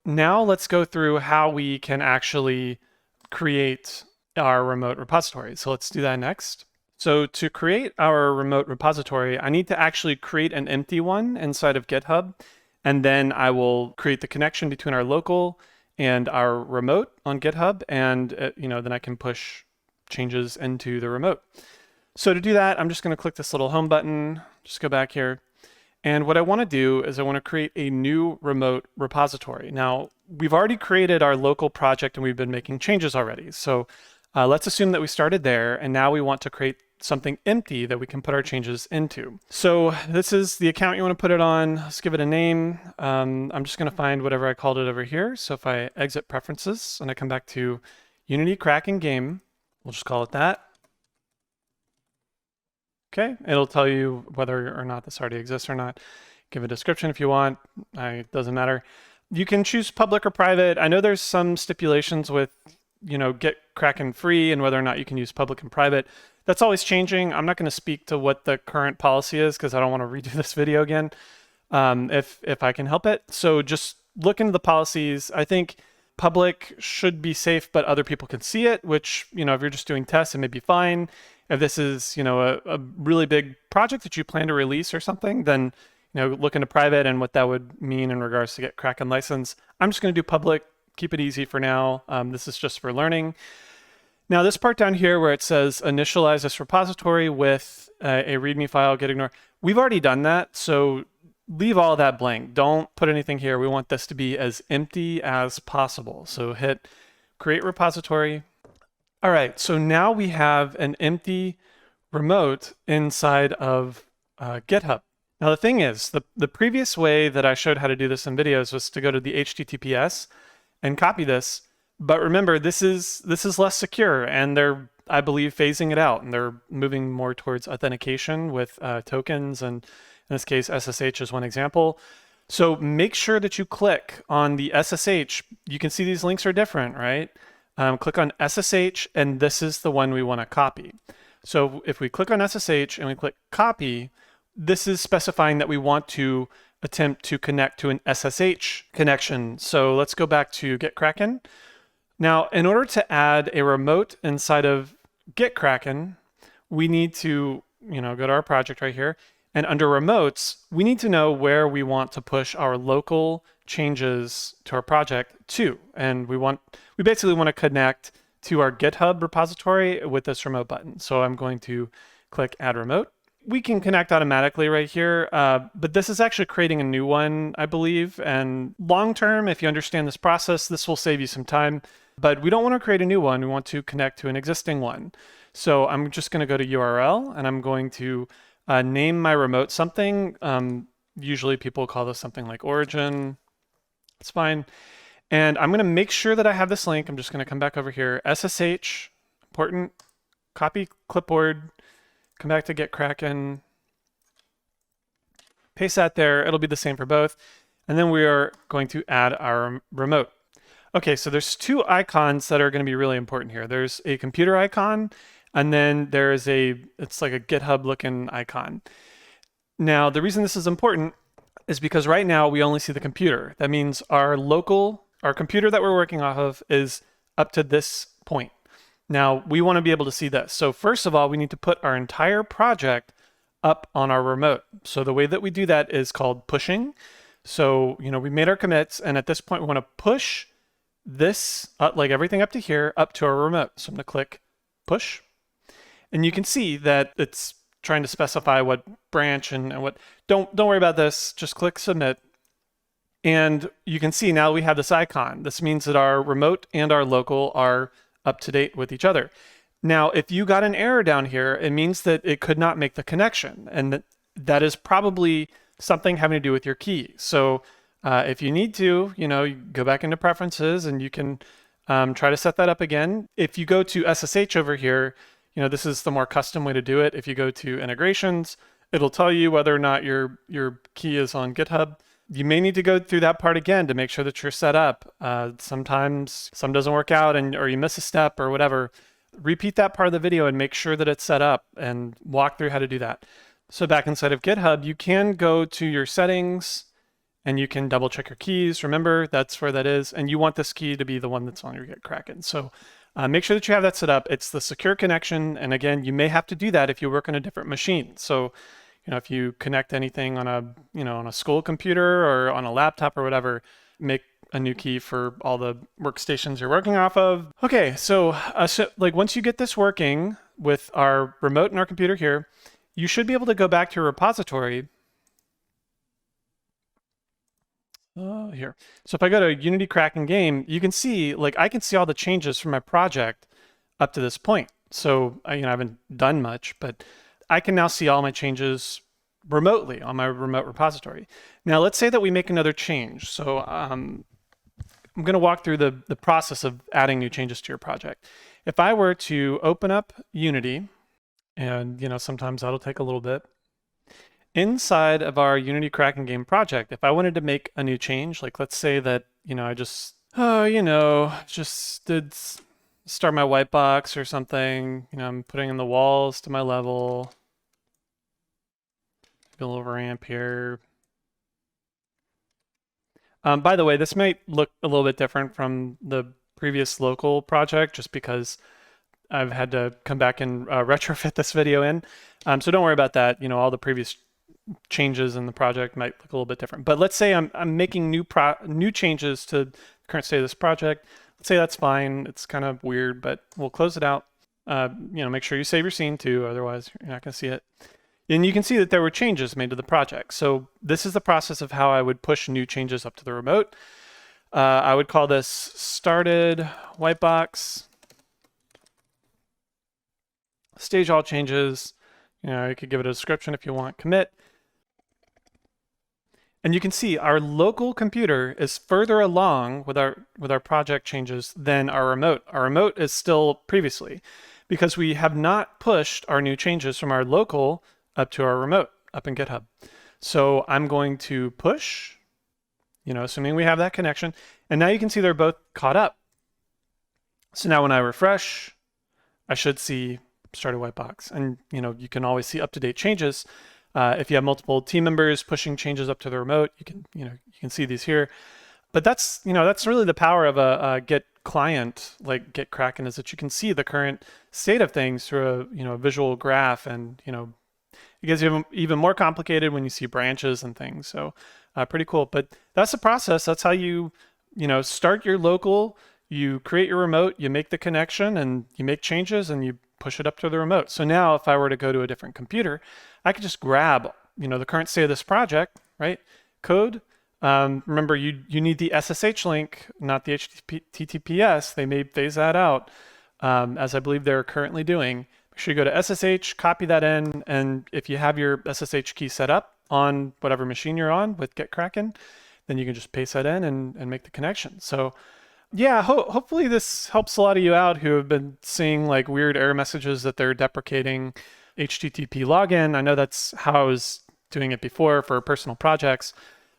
Now let's go through how we can actually create our remote repository. So let's do that next. So to create our remote repository, I need to actually create an empty one inside of GitHub, and then I will create the connection between our local and our remote on GitHub, and then I can push changes into the remote. So to do that, I'm just going to click this little home button, just go back here. And what I want to do is I want to create a new remote repository. Now, we've already created our local project and we've been making changes already. So let's assume that we started there, and now we want to create something empty that we can put our changes into. So this is the account you want to put it on. Let's give it a name. I'm just going to find whatever I called it over here. So if I exit preferences and I come back to Unity Kraken game, we'll just call it that. Okay, it'll tell you whether or not this already exists or not. Give a description if you want, it doesn't matter. You can choose public or private. I know there's some stipulations with, GitKraken free and whether or not you can use public and private. That's always changing. I'm not going to speak to what the current policy is because I don't want to redo this video again if I can help it. So just look into the policies. I think public should be safe, but other people can see it, which, if you're just doing tests, it may be fine. If this is, a really big project that you plan to release or something, then, look into private and what that would mean in regards to GitKraken license. I'm just going to do public, keep it easy for now. This is just for learning. Now, this part down here where it says initialize this repository with a README file, gitignore, we've already done that. So leave all that blank. Don't put anything here. We want this to be as empty as possible. So hit create repository. All right, so now we have an empty remote inside of GitHub. Now the thing is, the previous way that I showed how to do this in videos was to go to the HTTPS and copy this. But remember, this is less secure, and they're, I believe, phasing it out, and they're moving more towards authentication with tokens, and in this case, SSH is one example. So make sure that you click on the SSH. You can see these links are different, right? Click on SSH, and this is the one we want to copy. So if we click on SSH and we click copy, this is specifying that we want to attempt to connect to an SSH connection. So let's go back to GitKraken. Now, in order to add a remote inside of GitKraken, we need to go to our project right here. And under remotes, we need to know where we want to push our local changes to our project to. And we basically want to connect to our GitHub repository with this remote button. So I'm going to click add remote. We can connect automatically right here, but this is actually creating a new one, I believe. And long term, if you understand this process, this will save you some time. But we don't want to create a new one. We want to connect to an existing one. So I'm just going to go to URL, and I'm going to name my remote something. Usually people call this something like origin. It's fine. And I'm going to make sure that I have this link. I'm just going to come back over here. SSH, important, copy clipboard, come back to GitKraken, paste that there. It'll be the same for both. And then we are going to add our remote. Okay, so there's two icons that are going to be really important here. There's a computer icon, and then there's it's like a GitHub looking icon. Now, the reason this is important is because right now we only see the computer. That means our computer that we're working off of is up to this point. Now, we want to be able to see this. So first of all, we need to put our entire project up on our remote. So the way that we do that is called pushing. So, we made our commits, and at this point, we want to push this, like everything up to here, up to our remote. So I'm going to click push. And you can see that it's trying to specify what branch and what. Don't worry about this. Just click submit. And you can see now we have this icon. This means that our remote and our local are up to date with each other. Now, if you got an error down here, it means that it could not make the connection. And that is probably something having to do with your key. So if you need to, you go back into preferences and you can try to set that up again. If you go to SSH over here, this is the more custom way to do it. If you go to integrations, it'll tell you whether or not your key is on GitHub. You may need to go through that part again to make sure that you're set up. Sometimes some doesn't work out or you miss a step or whatever. Repeat that part of the video and make sure that it's set up and walk through how to do that. So back inside of GitHub, you can go to your settings and you can double check your keys. Remember, that's where that is. And you want this key to be the one that's on your GitKraken. So make sure that you have that set up. It's the secure connection. And again, you may have to do that if you work on a different machine. So, if you connect anything on a school computer or on a laptop or whatever, make a new key for all the workstations you're working off of. Okay, so like once you get this working with our remote and our computer here, you should be able to go back to your repository. Here. So if I go to Unity Kraken game, you can see, like, I can see all the changes from my project up to this point. So I haven't done much, but I can now see all my changes remotely on my remote repository. Now let's say that we make another change. So I'm going to walk through the process of adding new changes to your project. If I were to open up Unity, and sometimes that'll take a little bit. Inside of our Unity Kraken game project, if I wanted to make a new change, like let's say that, I just, just did start my white box or something, I'm putting in the walls to my level, a little ramp here. By the way, this might look a little bit different from the previous local project just because I've had to come back and retrofit this video in. So don't worry about that. All the previous changes in the project might look a little bit different. But let's say I'm making new changes to the current state of this project. Let's say that's fine. It's kind of weird, but we'll close it out. Make sure you save your scene too, otherwise you're not going to see it. And you can see that there were changes made to the project. So this is the process of how I would push new changes up to the remote. I would call this started whitebox. Stage all changes. You could give it a description if you want. Commit. And you can see our local computer is further along with our project changes than our remote. Our remote is still previously because we have not pushed our new changes from our local up to our remote up in GitHub. So I'm going to push, assuming we have that connection. And now you can see they're both caught up. So now when I refresh, I should see started whitebox. And you can always see up-to-date changes. If you have multiple team members pushing changes up to the remote, you can see these here. But that's really the power of a Git client like GitKraken, is that you can see the current state of things through a visual graph, and it gets even more complicated when you see branches and things. So pretty cool. But that's the process. That's how you start your local, you create your remote, you make the connection, and you make changes, and you push it up to the remote. So now if I were to go to a different computer, I could just grab the current state of this project, right? Code. Remember, you need the SSH link, not the HTTPS. They may phase that out, as I believe they're currently doing. Make sure you go to SSH, copy that in, and if you have your SSH key set up on whatever machine you're on with GitKraken, then you can just paste that in and make the connection. So yeah, hopefully this helps a lot of you out who have been seeing like weird error messages that they're deprecating HTTP login. I know that's how I was doing it before for personal projects.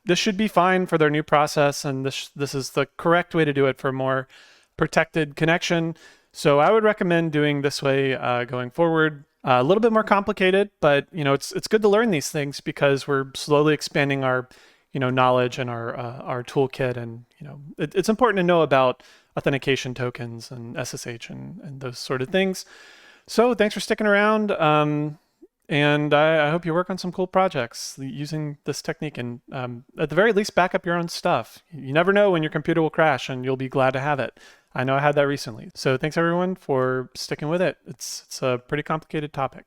This should be fine for their new process, and this is the correct way to do it for a more protected connection. So I would recommend doing this way going forward. A little bit more complicated, but it's good to learn these things because we're slowly expanding our knowledge and our toolkit, and it's important to know about authentication tokens and SSH and those sort of things. So thanks for sticking around, and I hope you work on some cool projects using this technique, and at the very least back up your own stuff. You never know when your computer will crash, and you'll be glad to have it. I know I had that recently. So thanks everyone for sticking with it. It's a pretty complicated topic.